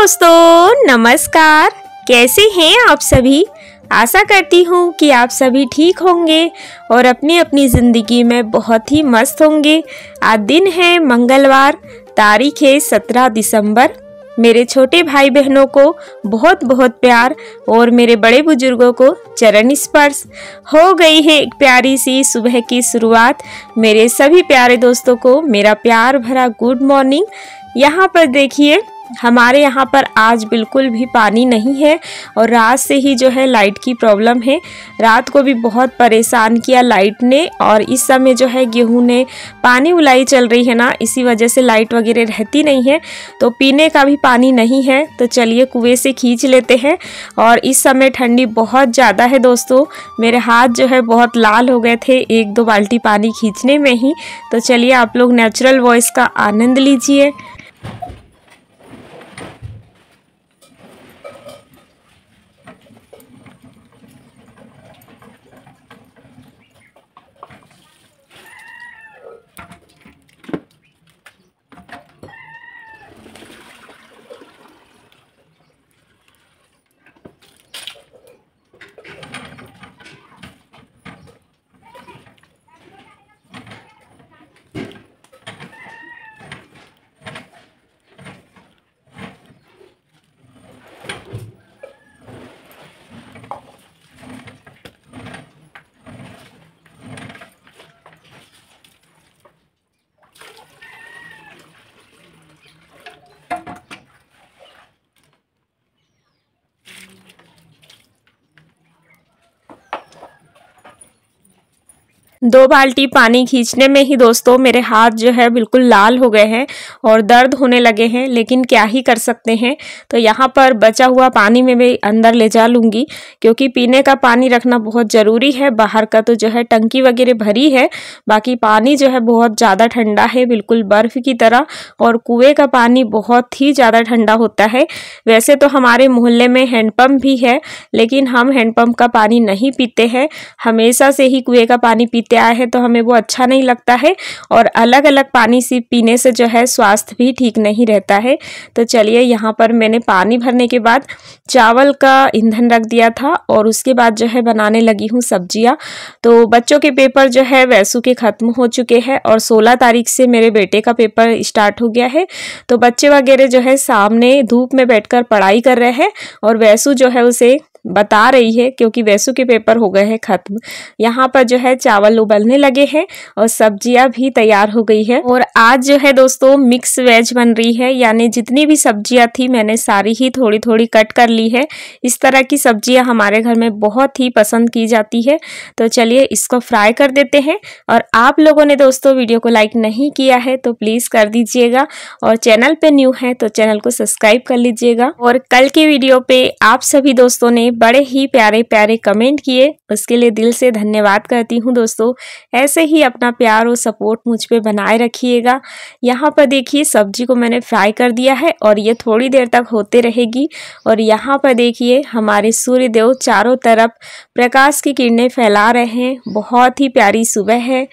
दोस्तों नमस्कार। कैसे हैं आप सभी। आशा करती हूँ कि आप सभी ठीक होंगे और अपनी अपनी ज़िंदगी में बहुत ही मस्त होंगे। आज दिन है मंगलवार, तारीख है 17 दिसंबर। मेरे छोटे भाई बहनों को बहुत बहुत प्यार और मेरे बड़े बुजुर्गों को चरण स्पर्श। हो गई है एक प्यारी सी सुबह की शुरुआत। मेरे सभी प्यारे दोस्तों को मेरा प्यार भरा गुड मॉर्निंग। यहाँ पर देखिए हमारे यहाँ पर आज बिल्कुल भी पानी नहीं है और रात से ही जो है लाइट की प्रॉब्लम है। रात को भी बहुत परेशान किया लाइट ने और इस समय जो है गेहूं ने पानी उलाई चल रही है ना, इसी वजह से लाइट वगैरह रहती नहीं है तो पीने का भी पानी नहीं है। तो चलिए कुएं से खींच लेते हैं। और इस समय ठंडी बहुत ज़्यादा है दोस्तों, मेरे हाथ जो है बहुत लाल हो गए थे एक दो बाल्टी पानी खींचने में ही। तो चलिए आप लोग नेचुरल वॉइस का आनंद लीजिए। दो बाल्टी पानी खींचने में ही दोस्तों मेरे हाथ जो है बिल्कुल लाल हो गए हैं और दर्द होने लगे हैं, लेकिन क्या ही कर सकते हैं। तो यहाँ पर बचा हुआ पानी में मैं अंदर ले जा लूँगी क्योंकि पीने का पानी रखना बहुत ज़रूरी है। बाहर का तो जो है टंकी वगैरह भरी है, बाकी पानी जो है बहुत ज़्यादा ठंडा है, बिल्कुल बर्फ़ की तरह। और कुएँ का पानी बहुत ही ज़्यादा ठंडा होता है। वैसे तो हमारे मोहल्ले में हैंडपम्प भी है, लेकिन हम हैंडपम्प का पानी नहीं पीते हैं। हमेशा से ही कुएँ का पानी पीते आए हैं तो हमें वो अच्छा नहीं लगता है और अलग अलग पानी से पीने से जो है स्वास्थ्य भी ठीक नहीं रहता है। तो चलिए यहाँ पर मैंने पानी भरने के बाद चावल का ईंधन रख दिया था और उसके बाद जो है बनाने लगी हूँ सब्जियाँ। तो बच्चों के पेपर जो है वैसू के ख़त्म हो चुके हैं और 16 तारीख से मेरे बेटे का पेपर स्टार्ट हो गया है। तो बच्चे वगैरह जो है सामने धूप में बैठकर पढ़ाई कर रहे हैं और वैसू जो है उसे बता रही है क्योंकि वैसू के पेपर हो गए हैं ख़त्म। यहाँ पर जो है चावल उबलने लगे हैं और सब्जियाँ भी तैयार हो गई है। और आज जो है दोस्तों मिक्स वेज बन रही है, यानी जितनी भी सब्जियाँ थी मैंने सारी ही थोड़ी थोड़ी कट कर ली है। इस तरह की सब्जियाँ हमारे घर में बहुत ही पसंद की जाती है। तो चलिए इसको फ्राई कर देते हैं। और आप लोगों ने दोस्तों वीडियो को लाइक नहीं किया है तो प्लीज़ कर दीजिएगा और चैनल पे न्यू है तो चैनल को सब्सक्राइब कर लीजिएगा। और कल के वीडियो पे आप सभी दोस्तों ने बड़े ही प्यारे प्यारे कमेंट किए, उसके लिए दिल से धन्यवाद करती हूँ दोस्तों। ऐसे ही अपना प्यार और सपोर्ट मुझ पे बनाए रखिएगा। यहाँ पर देखिए सब्जी को मैंने फ्राई कर दिया है और ये थोड़ी देर तक होते रहेगी। और यहाँ पर देखिए हमारे सूर्य देव चारों तरफ प्रकाश की किरणें फैला रहे हैं। बहुत ही प्यारी सुबह है।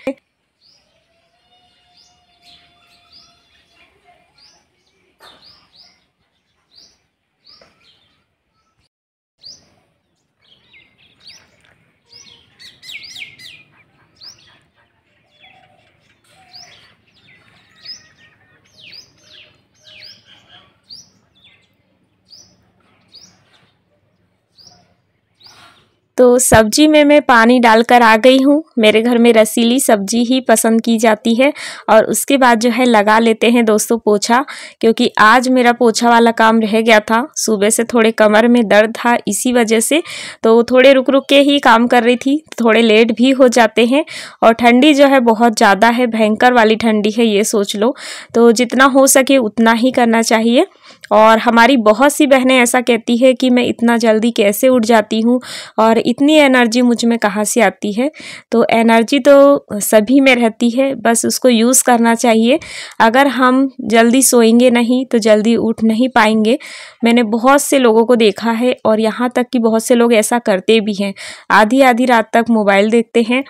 तो सब्जी में मैं पानी डालकर आ गई हूँ। मेरे घर में रसीली सब्जी ही पसंद की जाती है। और उसके बाद जो है लगा लेते हैं दोस्तों पोछा, क्योंकि आज मेरा पोछा वाला काम रह गया था। सुबह से थोड़े कमर में दर्द था इसी वजह से, तो थोड़े रुक रुक के ही काम कर रही थी, थोड़े लेट भी हो जाते हैं। और ठंडी जो है बहुत ज़्यादा है, भयंकर वाली ठंडी है ये सोच लो। तो जितना हो सके उतना ही करना चाहिए। और हमारी बहुत सी बहनें ऐसा कहती है कि मैं इतना जल्दी कैसे उठ जाती हूँ और इतनी एनर्जी मुझ में कहाँ से आती है। तो एनर्जी तो सभी में रहती है, बस उसको यूज़ करना चाहिए। अगर हम जल्दी सोएंगे नहीं तो जल्दी उठ नहीं पाएंगे। मैंने बहुत से लोगों को देखा है और यहाँ तक कि बहुत से लोग ऐसा करते भी हैं, आधी आधी रात तक मोबाइल देखते हैं,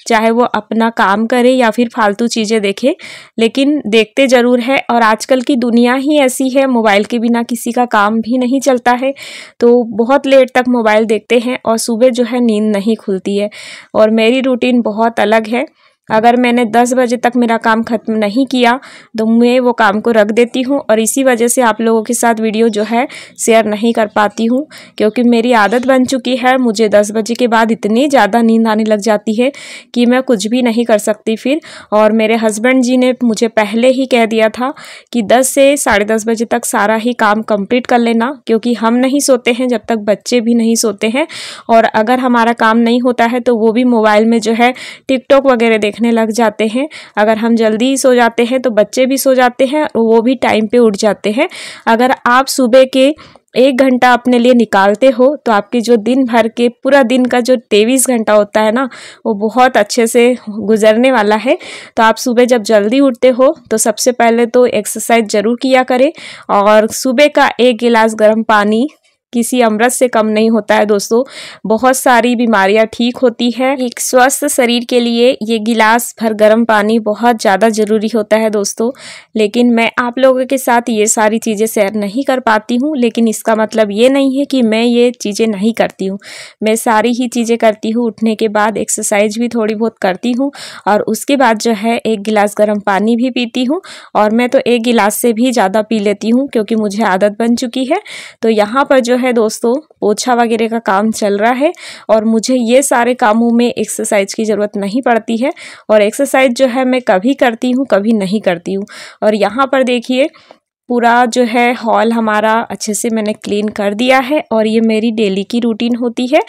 चाहे वो अपना काम करे या फिर फालतू चीज़ें देखे, लेकिन देखते ज़रूर है। और आजकल की दुनिया ही ऐसी है, मोबाइल के बिना किसी का काम भी नहीं चलता है। तो बहुत लेट तक मोबाइल देखते हैं और सुबह जो है नींद नहीं खुलती है। और मेरी रूटीन बहुत अलग है। अगर मैंने 10 बजे तक मेरा काम ख़त्म नहीं किया तो मैं वो काम को रख देती हूँ, और इसी वजह से आप लोगों के साथ वीडियो जो है शेयर नहीं कर पाती हूँ, क्योंकि मेरी आदत बन चुकी है। मुझे 10 बजे के बाद इतनी ज़्यादा नींद आने लग जाती है कि मैं कुछ भी नहीं कर सकती फिर। और मेरे हस्बैंड जी ने मुझे पहले ही कह दिया था कि 10 से 10:30 बजे तक सारा ही काम कंप्लीट कर लेना, क्योंकि हम नहीं सोते हैं जब तक बच्चे भी नहीं सोते हैं। और अगर हमारा काम नहीं होता है तो वो भी मोबाइल में जो है टिकटॉक वगैरह देखने लग जाते हैं। अगर हम जल्दी सो जाते हैं तो बच्चे भी सो जाते हैं और वो भी टाइम पे उठ जाते हैं। अगर आप सुबह के 1 घंटा अपने लिए निकालते हो तो आपके जो दिन भर के पूरा दिन का जो 23 घंटा होता है ना, वो बहुत अच्छे से गुजरने वाला है। तो आप सुबह जब जल्दी उठते हो तो सबसे पहले तो एक्सरसाइज ज़रूर किया करें, और सुबह का 1 गिलास गर्म पानी किसी अमृत से कम नहीं होता है दोस्तों। बहुत सारी बीमारियां ठीक होती है। एक स्वस्थ शरीर के लिए ये गिलास भर गर्म पानी बहुत ज़्यादा ज़रूरी होता है दोस्तों। लेकिन मैं आप लोगों के साथ ये सारी चीज़ें शेयर नहीं कर पाती हूँ, लेकिन इसका मतलब ये नहीं है कि मैं ये चीज़ें नहीं करती हूँ। मैं सारी ही चीज़ें करती हूँ। उठने के बाद एक्सरसाइज भी थोड़ी बहुत करती हूँ, और उसके बाद जो है 1 गिलास गर्म पानी भी पीती हूँ। और मैं तो 1 गिलास से भी ज़्यादा पी लेती हूँ, क्योंकि मुझे आदत बन चुकी है। तो यहाँ पर जो है दोस्तों पोछा वगैरह का काम चल रहा है, और मुझे ये सारे कामों में एक्सरसाइज की ज़रूरत नहीं पड़ती है। और एक्सरसाइज जो है मैं कभी करती हूँ कभी नहीं करती हूँ। और यहाँ पर देखिए पूरा जो है हॉल हमारा अच्छे से मैंने क्लीन कर दिया है, और ये मेरी डेली की रूटीन होती है।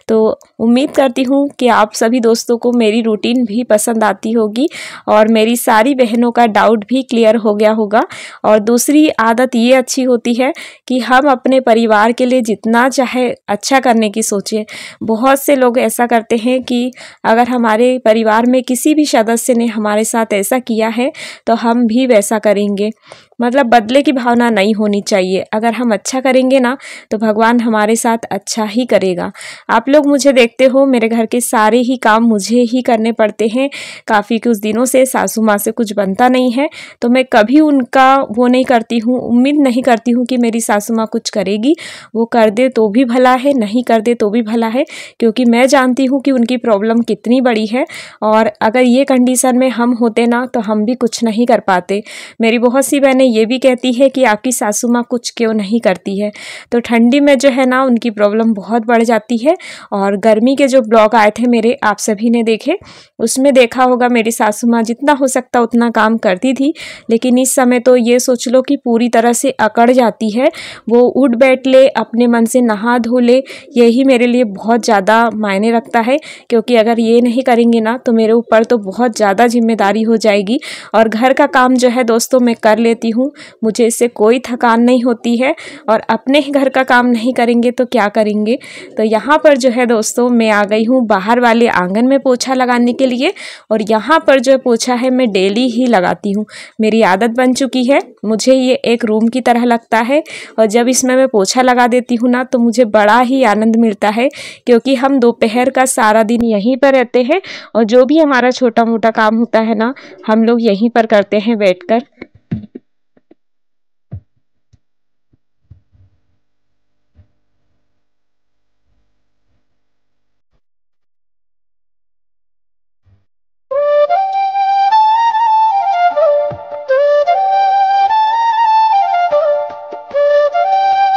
तो उम्मीद करती हूँ कि आप सभी दोस्तों को मेरी रूटीन भी पसंद आती होगी, और मेरी सारी बहनों का डाउट भी क्लियर हो गया होगा। और दूसरी आदत ये अच्छी होती है कि हम अपने परिवार के लिए जितना चाहे अच्छा करने की सोचें। बहुत से लोग ऐसा करते हैं कि अगर हमारे परिवार में किसी भी सदस्य ने हमारे साथ ऐसा किया है तो हम भी वैसा करेंगे। मतलब बदले की भावना नहीं होनी चाहिए। अगर हम अच्छा करेंगे ना तो भगवान हमारे साथ अच्छा ही करेगा। आप लोग मुझे देखते हो, मेरे घर के सारे ही काम मुझे ही करने पड़ते हैं। काफ़ी कुछ दिनों से सासू माँ से कुछ बनता नहीं है, तो मैं कभी उनका वो नहीं करती हूँ, उम्मीद नहीं करती हूँ कि मेरी सासू माँ कुछ करेगी। वो कर दे तो भी भला है, नहीं कर दे तो भी भला है, क्योंकि मैं जानती हूँ कि उनकी प्रॉब्लम कितनी बड़ी है। और अगर ये कंडीशन में हम होते ना तो हम भी कुछ नहीं कर पाते। मेरी बहुत सी बहनें ये भी कहती है कि आपकी सासू माँ कुछ क्यों नहीं करती है। तो ठंडी में जो है ना उनकी प्रॉब्लम बहुत बढ़ जाती है। और गर्मी के जो ब्लॉग आए थे मेरे, आप सभी ने देखे, उसमें देखा होगा मेरी सासू माँ जितना हो सकता उतना काम करती थी। लेकिन इस समय तो ये सोच लो कि पूरी तरह से अकड़ जाती है। वो उठ बैठ ले, अपने मन से नहा धो ले, यही मेरे लिए बहुत ज़्यादा मायने रखता है। क्योंकि अगर ये नहीं करेंगे ना तो मेरे ऊपर तो बहुत ज़्यादा जिम्मेदारी हो जाएगी। और घर का काम जो है दोस्तों मैं कर लेती हूँ, मुझे इससे कोई थकान नहीं होती है। और अपने ही घर का काम नहीं करेंगे तो क्या करेंगे। तो यहाँ पर जो है दोस्तों मैं आ गई हूँ बाहर वाले आंगन में पोछा लगाने के लिए। और यहाँ पर जो पोछा है मैं डेली ही लगाती हूँ, मेरी आदत बन चुकी है। मुझे ये एक रूम की तरह लगता है, और जब इसमें मैं पोछा लगा देती हूँ ना तो मुझे बड़ा ही आनंद मिलता है। क्योंकि हम दोपहर का सारा दिन यहीं पर रहते हैं, और जो भी हमारा छोटा मोटा काम होता है ना हम लोग यहीं पर करते हैं बैठकर।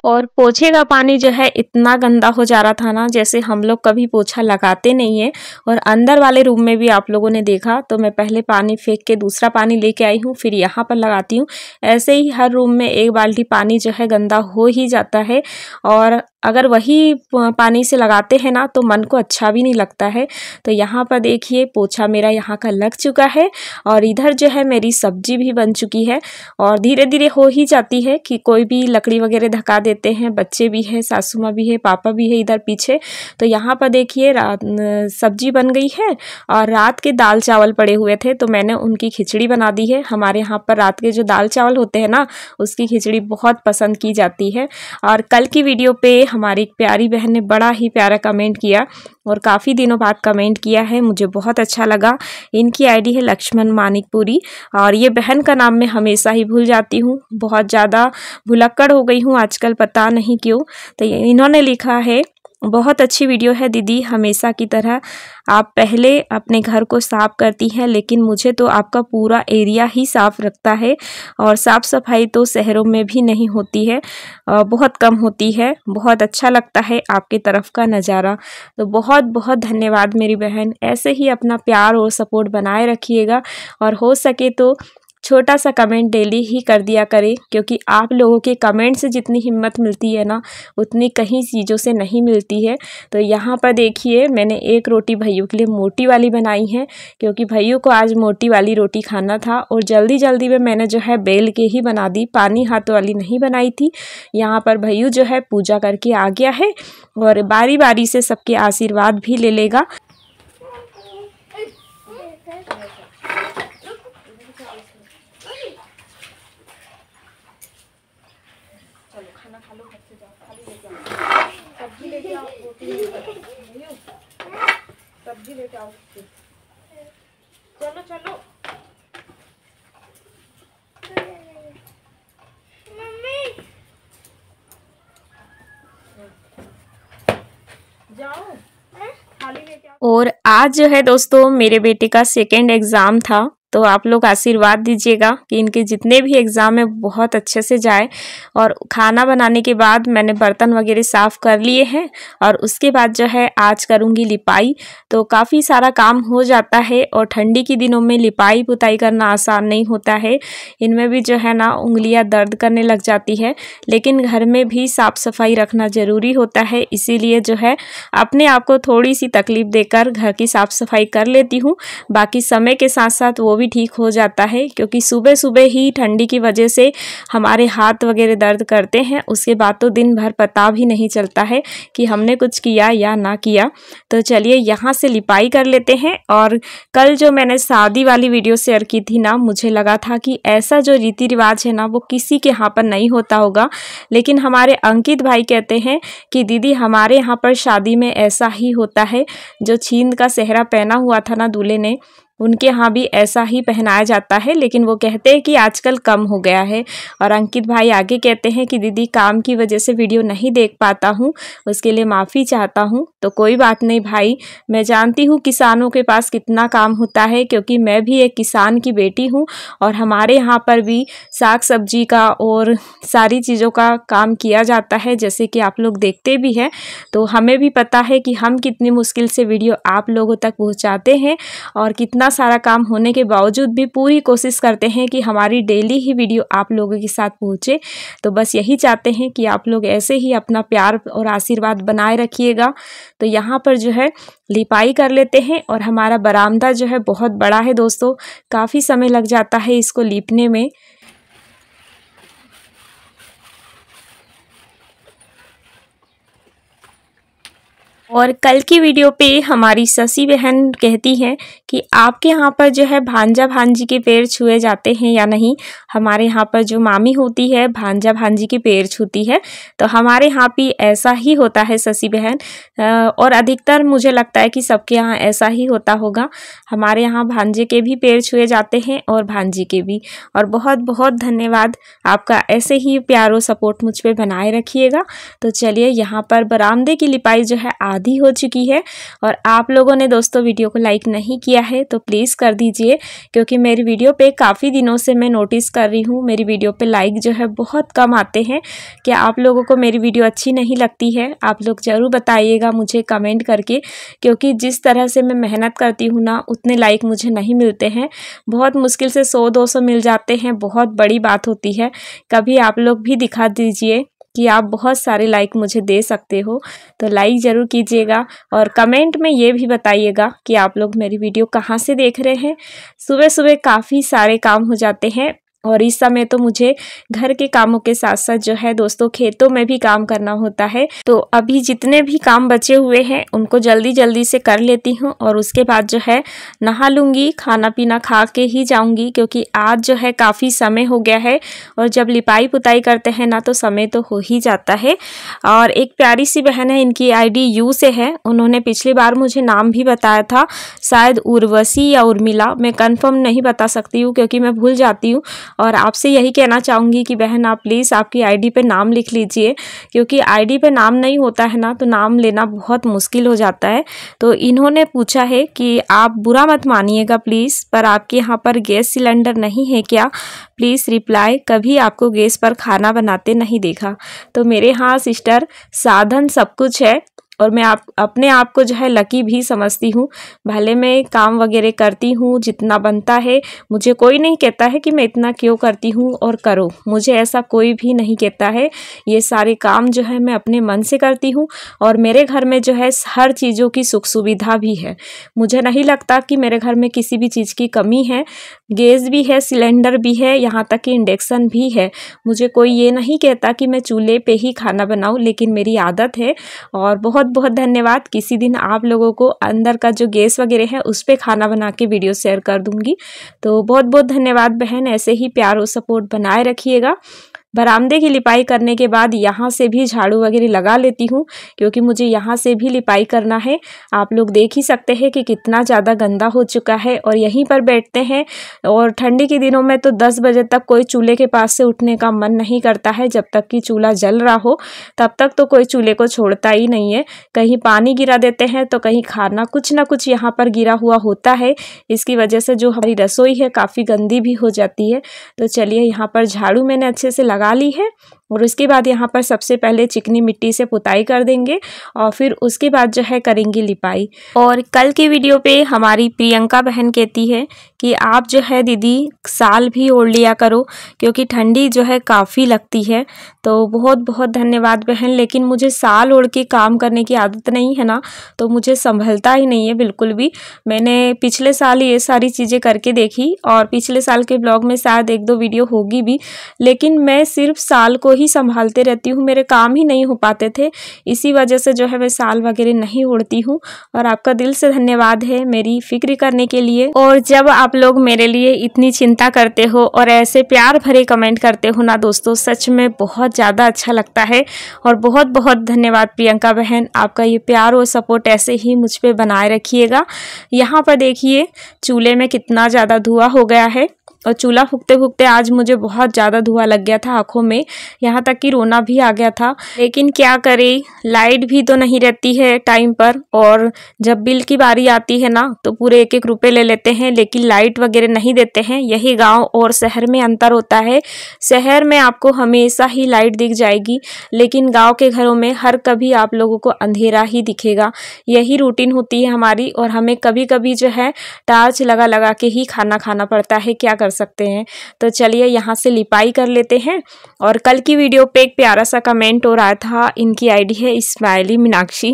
और पोछे का पानी जो है इतना गंदा हो जा रहा था ना, जैसे हम लोग कभी पोछा लगाते नहीं है। और अंदर वाले रूम में भी आप लोगों ने देखा तो मैं पहले पानी फेंक के दूसरा पानी लेके आई हूँ, फिर यहाँ पर लगाती हूँ। ऐसे ही हर रूम में 1 बाल्टी पानी जो है गंदा हो ही जाता है। और अगर वही पानी से लगाते हैं ना तो मन को अच्छा भी नहीं लगता है। तो यहाँ पर देखिए पोछा मेरा यहाँ का लग चुका है, और इधर जो है मेरी सब्जी भी बन चुकी है। और धीरे धीरे हो ही जाती है कि कोई भी लकड़ी वगैरह ढका देते हैं, बच्चे भी है, सासू माँ भी है, पापा भी है इधर पीछे। तो यहाँ पर देखिए सब्जी बन गई है और रात के दाल चावल पड़े हुए थे तो मैंने उनकी खिचड़ी बना दी है। हमारे यहाँ पर रात के जो दाल चावल होते हैं ना, उसकी खिचड़ी बहुत पसंद की जाती है। और कल की वीडियो पे हमारी एक प्यारी बहन ने बड़ा ही प्यारा कमेंट किया और काफ़ी दिनों बाद कमेंट किया है, मुझे बहुत अच्छा लगा। इनकी आईडी है लक्ष्मण मानिकपुरी और ये बहन का नाम मैं हमेशा ही भूल जाती हूँ, बहुत ज़्यादा भुलक्कड़ हो गई हूँ आजकल, पता नहीं क्यों। तो इन्होंने लिखा है, बहुत अच्छी वीडियो है दीदी, हमेशा की तरह आप पहले अपने घर को साफ़ करती हैं, लेकिन मुझे तो आपका पूरा एरिया ही साफ़ रखता है और साफ़ सफाई तो शहरों में भी नहीं होती है, बहुत कम होती है। बहुत अच्छा लगता है आपके तरफ का नज़ारा। तो बहुत बहुत धन्यवाद मेरी बहन, ऐसे ही अपना प्यार और सपोर्ट बनाए रखिएगा और हो सके तो छोटा सा कमेंट डेली ही कर दिया करें, क्योंकि आप लोगों के कमेंट से जितनी हिम्मत मिलती है ना, उतनी कहीं चीज़ों से नहीं मिलती है। तो यहाँ पर देखिए मैंने एक रोटी भैया के लिए मोटी वाली बनाई है, क्योंकि भैया को आज मोटी वाली रोटी खाना था और जल्दी जल्दी में मैंने जो है बेल के ही बना दी, पानी हाथ वाली नहीं बनाई थी। यहाँ पर भैया जो है पूजा करके आ गया है और बारी बारी से सबके आशीर्वाद भी ले लेगा। चलो खाना खा लो, घर से जाओ, खाली लेके आओ, सब्जी लेके आओ, रोटी सब्जी लेके आओ, चलो चलो जाओ, खाली लेके आओ। और आज जो है दोस्तों मेरे बेटे का सेकेंड एग्ज़ाम था, तो आप लोग आशीर्वाद दीजिएगा कि इनके जितने भी एग्ज़ाम है बहुत अच्छे से जाए। और खाना बनाने के बाद मैंने बर्तन वगैरह साफ़ कर लिए हैं और उसके बाद जो है आज करूँगी लिपाई। तो काफ़ी सारा काम हो जाता है और ठंडी के दिनों में लिपाई पुताई करना आसान नहीं होता है, इनमें भी जो है ना उंगलियां दर्द करने लग जाती है। लेकिन घर में भी साफ़ सफाई रखना ज़रूरी होता है, इसीलिए जो है अपने आप को थोड़ी सी तकलीफ़ देकर घर की साफ़ सफाई कर लेती हूँ। बाकी समय के साथ साथ वो भी ठीक हो जाता है, क्योंकि सुबह सुबह ही ठंडी की वजह से हमारे हाथ वगैरह दर्द करते हैं, उसके बाद तो दिन भर पता भी नहीं चलता है कि हमने कुछ किया या ना किया। तो चलिए यहाँ से लिपाई कर लेते हैं। और कल जो मैंने शादी वाली वीडियो शेयर की थी ना, मुझे लगा था कि ऐसा जो रीति रिवाज है ना वो किसी के यहाँ पर नहीं होता होगा, लेकिन हमारे अंकित भाई कहते हैं कि दीदी हमारे यहाँ पर शादी में ऐसा ही होता है। जो छींद का सेहरा पहना हुआ था ना दूल्हे ने, उनके यहाँ भी ऐसा ही पहनाया जाता है, लेकिन वो कहते हैं कि आजकल कम हो गया है। और अंकित भाई आगे कहते हैं कि दीदी काम की वजह से वीडियो नहीं देख पाता हूँ, उसके लिए माफ़ी चाहता हूँ। तो कोई बात नहीं भाई, मैं जानती हूँ किसानों के पास कितना काम होता है, क्योंकि मैं भी एक किसान की बेटी हूँ और हमारे यहाँ पर भी साग सब्जी का और सारी चीज़ों का काम किया जाता है, जैसे कि आप लोग देखते भी हैं। तो हमें भी पता है कि हम कितनी मुश्किल से वीडियो आप लोगों तक पहुँचाते हैं और कितना सारा काम होने के बावजूद भी पूरी कोशिश करते हैं कि हमारी डेली ही वीडियो आप लोगों के साथ पहुँचे। तो बस यही चाहते हैं कि आप लोग ऐसे ही अपना प्यार और आशीर्वाद बनाए रखिएगा। तो यहाँ पर जो है लिपाई कर लेते हैं। और हमारा बरामदा जो है बहुत बड़ा है दोस्तों, काफ़ी समय लग जाता है इसको लीपने में। और कल की वीडियो पे हमारी शशि बहन कहती हैं कि आपके यहाँ पर जो है भांजा भांजी के पैर छुए जाते हैं या नहीं। हमारे यहाँ पर जो मामी होती है भांजा भांजी के पैर छूती है, तो हमारे यहाँ भी ऐसा ही होता है शशि बहन। और अधिकतर मुझे लगता है कि सबके यहाँ ऐसा ही होता होगा। हमारे यहाँ भांजे के भी पैर छुए जाते हैं और भांजी के भी। और बहुत बहुत धन्यवाद आपका, ऐसे ही प्यार और सपोर्ट मुझ पर बनाए रखिएगा। तो चलिए यहाँ पर बरामदे की लिपाई जो है आधी हो चुकी है। और आप लोगों ने दोस्तों वीडियो को लाइक नहीं किया है तो प्लीज़ कर दीजिए, क्योंकि मेरी वीडियो पे काफ़ी दिनों से मैं नोटिस कर रही हूँ मेरी वीडियो पे लाइक जो है बहुत कम आते हैं। क्या आप लोगों को मेरी वीडियो अच्छी नहीं लगती है? आप लोग ज़रूर बताइएगा मुझे कमेंट करके, क्योंकि जिस तरह से मैं मेहनत करती हूँ ना, उतने लाइक मुझे नहीं मिलते हैं। बहुत मुश्किल से 100-200 मिल जाते हैं, बहुत बड़ी बात होती है। कभी आप लोग भी दिखा दीजिए कि आप बहुत सारे लाइक मुझे दे सकते हो, तो लाइक ज़रूर कीजिएगा। और कमेंट में ये भी बताइएगा कि आप लोग मेरी वीडियो कहाँ से देख रहे हैं। सुबह सुबह काफ़ी सारे काम हो जाते हैं, और इस समय तो मुझे घर के कामों के साथ साथ जो है दोस्तों खेतों में भी काम करना होता है। तो अभी जितने भी काम बचे हुए हैं उनको जल्दी जल्दी से कर लेती हूँ और उसके बाद जो है नहा लूँगी, खाना पीना खा के ही जाऊँगी, क्योंकि आज जो है काफ़ी समय हो गया है और जब लिपाई पुताई करते हैं ना तो समय तो हो ही जाता है। और एक प्यारी सी बहन है, इनकी ID यू से है, उन्होंने पिछली बार मुझे नाम भी बताया था, शायद उर्वशी या उर्मिला, मैं कंफर्म नहीं बता सकती हूँ क्योंकि मैं भूल जाती हूँ। और आपसे यही कहना चाहूँगी कि बहन आप प्लीज़ आपकी ID पे नाम लिख लीजिए, क्योंकि ID पे नाम नहीं होता है ना तो नाम लेना बहुत मुश्किल हो जाता है। तो इन्होंने पूछा है कि आप बुरा मत मानिएगा प्लीज़, पर आपके यहाँ पर गैस सिलेंडर नहीं है क्या? प्लीज़ रिप्लाई, कभी आपको गैस पर खाना बनाते नहीं देखा। तो मेरे यहाँ सिस्टर साधन सब कुछ है और मैं अपने आप को जो है लकी भी समझती हूँ। भले मैं काम वगैरह करती हूँ जितना बनता है, मुझे कोई नहीं कहता है कि मैं इतना क्यों करती हूँ और करो, मुझे ऐसा कोई भी नहीं कहता है। ये सारे काम जो है मैं अपने मन से करती हूँ और मेरे घर में जो है हर चीज़ों की सुख सुविधा भी है। मुझे नहीं लगता कि मेरे घर में किसी भी चीज़ की कमी है। गैस भी है, सिलेंडर भी है, यहाँ तक कि इंडक्शन भी है। मुझे कोई ये नहीं कहता कि मैं चूल्हे पे ही खाना बनाऊँ, लेकिन मेरी आदत है। और बहुत बहुत धन्यवाद, किसी दिन आप लोगों को अंदर का जो गैस वगैरह है उस पर खाना बना के वीडियो शेयर कर दूंगी। तो बहुत बहुत धन्यवाद बहन, ऐसे ही प्यार और सपोर्ट बनाए रखिएगा। बरामदे की लिपाई करने के बाद यहाँ से भी झाड़ू वगैरह लगा लेती हूँ, क्योंकि मुझे यहाँ से भी लिपाई करना है। आप लोग देख ही सकते हैं कि कितना ज़्यादा गंदा हो चुका है और यहीं पर बैठते हैं। और ठंडी के दिनों में तो 10 बजे तक कोई चूल्हे के पास से उठने का मन नहीं करता है। जब तक कि चूल्हा जल रहा हो तब तक तो कोई चूल्हे को छोड़ता ही नहीं है। कहीं पानी गिरा देते हैं तो कहीं खाना कुछ ना कुछ यहाँ पर गिरा हुआ होता है। इसकी वजह से जो हमारी रसोई है काफ़ी गंदी भी हो जाती है। तो चलिए, यहाँ पर झाड़ू मैंने अच्छे से लगा ली है और उसके बाद यहाँ पर सबसे पहले चिकनी मिट्टी से पुताई कर देंगे और फिर उसके बाद जो है करेंगे लिपाई। और कल की वीडियो पे हमारी प्रियंका बहन कहती है कि आप जो है दीदी साल भी ओढ़ लिया करो, क्योंकि ठंडी जो है काफ़ी लगती है। तो बहुत बहुत धन्यवाद बहन, लेकिन मुझे साल ओढ़ के काम करने की आदत नहीं है ना, तो मुझे संभलता ही नहीं है बिल्कुल भी। मैंने पिछले साल ये सारी चीज़ें करके देखी और पिछले साल के ब्लॉग में शायद 1-2 वीडियो होगी भी, लेकिन मैं सिर्फ साल को ही संभालते रहती हूँ, मेरे काम ही नहीं हो पाते थे। इसी वजह से जो है मैं साल वगैरह नहीं ओढ़ती हूँ। और आपका दिल से धन्यवाद है मेरी फिक्र करने के लिए। और जब आप लोग मेरे लिए इतनी चिंता करते हो और ऐसे प्यार भरे कमेंट करते हो ना दोस्तों, सच में बहुत ज़्यादा अच्छा लगता है। और बहुत बहुत धन्यवाद प्रियंका बहन, आपका ये प्यार और सपोर्ट ऐसे ही मुझ पर बनाए रखिएगा। यहाँ पर देखिए चूल्हे में कितना ज़्यादा धुआं हो गया है और चूल्हा फूकते फूकते आज मुझे बहुत ज़्यादा धुआं लग गया था आँखों में, यहाँ तक कि रोना भी आ गया था। लेकिन क्या करें, लाइट भी तो नहीं रहती है टाइम पर, और जब बिल की बारी आती है ना तो पूरे 1-1 रुपये ले लेते हैं, लेकिन लाइट वगैरह नहीं देते हैं। यही गांव और शहर में अंतर होता है। शहर में आपको हमेशा ही लाइट दिख जाएगी, लेकिन गाँव के घरों में हर कभी आप लोगों को अंधेरा ही दिखेगा। यही रूटीन होती है हमारी, और हमें कभी कभी जो है टार्च लगा लगा के ही खाना खाना पड़ता है, क्या कर सकते हैं। तो चलिए यहाँ से लिपाई कर लेते हैं। और कल की वीडियो पे एक प्यारा सा कमेंट और आया था, इनकी ID है स्माइली मीनाक्षी,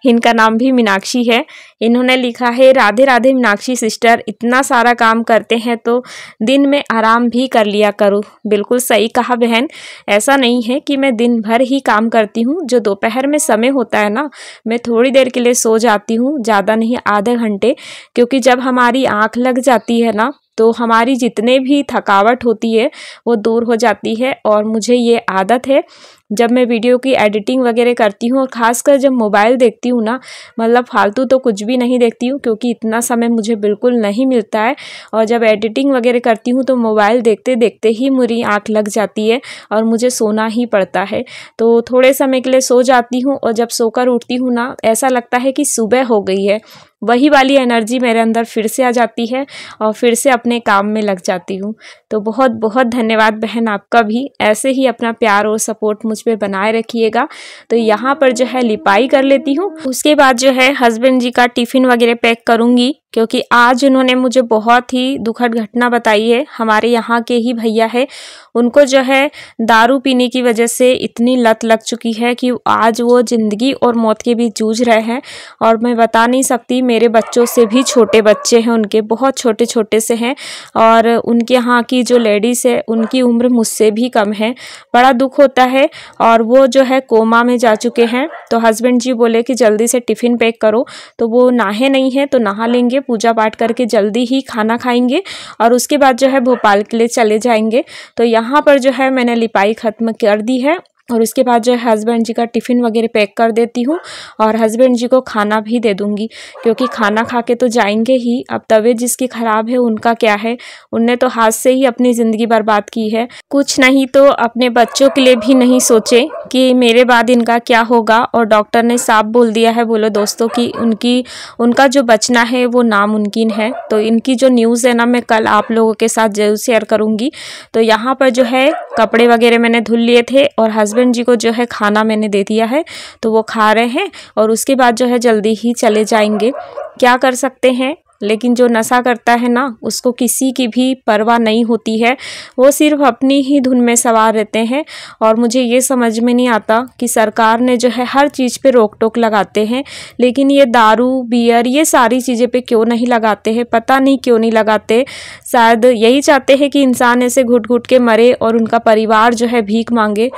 इनका नाम भी मीनाक्षी है। इन्होंने लिखा है, राधे राधे मीनाक्षी सिस्टर, इतना सारा काम करते हैं तो दिन में आराम भी कर लिया करो। बिल्कुल सही कहा बहन, ऐसा नहीं है कि मैं दिन भर ही काम करती हूँ। जो दोपहर में समय होता है ना, मैं थोड़ी देर के लिए सो जाती हूँ, ज़्यादा नहीं, आधे घंटे, क्योंकि जब हमारी आँख लग जाती है ना तो हमारी जितने भी थकावट होती है वो दूर हो जाती है। और मुझे ये आदत है, जब मैं वीडियो की एडिटिंग वगैरह करती हूँ और ख़ासकर जब मोबाइल देखती हूँ ना, मतलब फालतू तो कुछ भी नहीं देखती हूँ क्योंकि इतना समय मुझे बिल्कुल नहीं मिलता है। और जब एडिटिंग वगैरह करती हूँ तो मोबाइल देखते देखते ही मेरी आँख लग जाती है और मुझे सोना ही पड़ता है। तो थोड़े समय के लिए सो जाती हूँ और जब सोकर उठती हूँ ना, ऐसा लगता है कि सुबह हो गई है। वही वाली एनर्जी मेरे अंदर फिर से आ जाती है और फिर से अपने काम में लग जाती हूँ। तो बहुत बहुत धन्यवाद बहन आपका भी, ऐसे ही अपना प्यार और सपोर्ट मुझ पे बनाए रखिएगा। तो यहाँ पर जो है लिपाई कर लेती हूँ, उसके बाद जो है हस्बैंड जी का टिफ़िन वगैरह पैक करूँगी क्योंकि आज उन्होंने मुझे बहुत ही दुखद घटना बताई है। हमारे यहाँ के ही भैया है, उनको जो है दारू पीने की वजह से इतनी लत लग चुकी है कि आज वो ज़िंदगी और मौत के बीच जूझ रहे हैं। और मैं बता नहीं सकती, मेरे बच्चों से भी छोटे बच्चे हैं उनके, बहुत छोटे छोटे से हैं। और उनके यहाँ की जो लेडीज़ है उनकी उम्र मुझसे भी कम है। बड़ा दुख होता है। और वो जो है कोमा में जा चुके हैं। तो हस्बैंड जी बोले कि जल्दी से टिफ़िन पैक करो, तो वो नहाए नहीं हैं, तो नहा लेंगे, पूजा पाठ करके जल्दी ही खाना खाएंगे और उसके बाद जो है भोपाल के लिए चले जाएंगे। तो यहाँ पर जो है मैंने लिपाई ख़त्म कर दी है और उसके बाद जो है हस्बैंड जी का टिफ़िन वगैरह पैक कर देती हूँ और हस्बैंड जी को खाना भी दे दूँगी, क्योंकि खाना खा के तो जाएंगे ही। अब तबीयत जिसकी ख़राब है उनका क्या है, उनने तो हाथ से ही अपनी ज़िंदगी बर्बाद की है। कुछ नहीं तो अपने बच्चों के लिए भी नहीं सोचे कि मेरे बाद इनका क्या होगा। और डॉक्टर ने साफ बोल दिया है, बोलो दोस्तों, कि उनका जो बचना है वो नामुमकिन है। तो इनकी जो न्यूज़ है ना, मैं कल आप लोगों के साथ ज़रूर शेयर करूँगी। तो यहाँ पर जो है कपड़े वगैरह मैंने धुल लिए थे और हस्बैंड जी को जो है खाना मैंने दे दिया है, तो वो खा रहे हैं और उसके बाद जो है जल्दी ही चले जाएंगे। क्या कर सकते हैं, लेकिन जो नशा करता है ना, उसको किसी की भी परवाह नहीं होती है, वो सिर्फ अपनी ही धुन में सवार रहते हैं। और मुझे ये समझ में नहीं आता कि सरकार ने जो है हर चीज़ पे रोक टोक लगाते हैं, लेकिन ये दारू बियर ये सारी चीज़ें पे क्यों नहीं लगाते हैं, पता नहीं क्यों नहीं लगाते। शायद यही चाहते हैं कि इंसान ऐसे घुट घुट के मरे और उनका परिवार जो है भीख मांगे।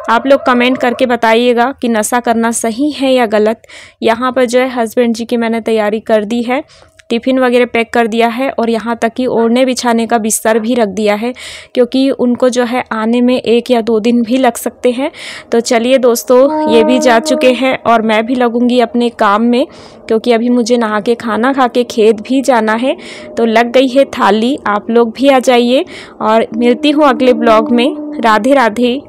आप लोग कमेंट करके बताइएगा कि नशा करना सही है या गलत। यहाँ पर जो है हस्बैंड जी की मैंने तैयारी कर दी है, टिफ़िन वगैरह पैक कर दिया है और यहाँ तक कि ओढ़ने बिछाने का बिस्तर भी रख दिया है, क्योंकि उनको जो है आने में 1 या 2 दिन भी लग सकते हैं। तो चलिए दोस्तों, ये भी जा चुके हैं और मैं भी लगूंगी अपने काम में, क्योंकि अभी मुझे नहा के खाना खा के खेत भी जाना है। तो लग गई है थाली, आप लोग भी आ जाइए और मिलती हूँ अगले ब्लॉग में। राधे राधे।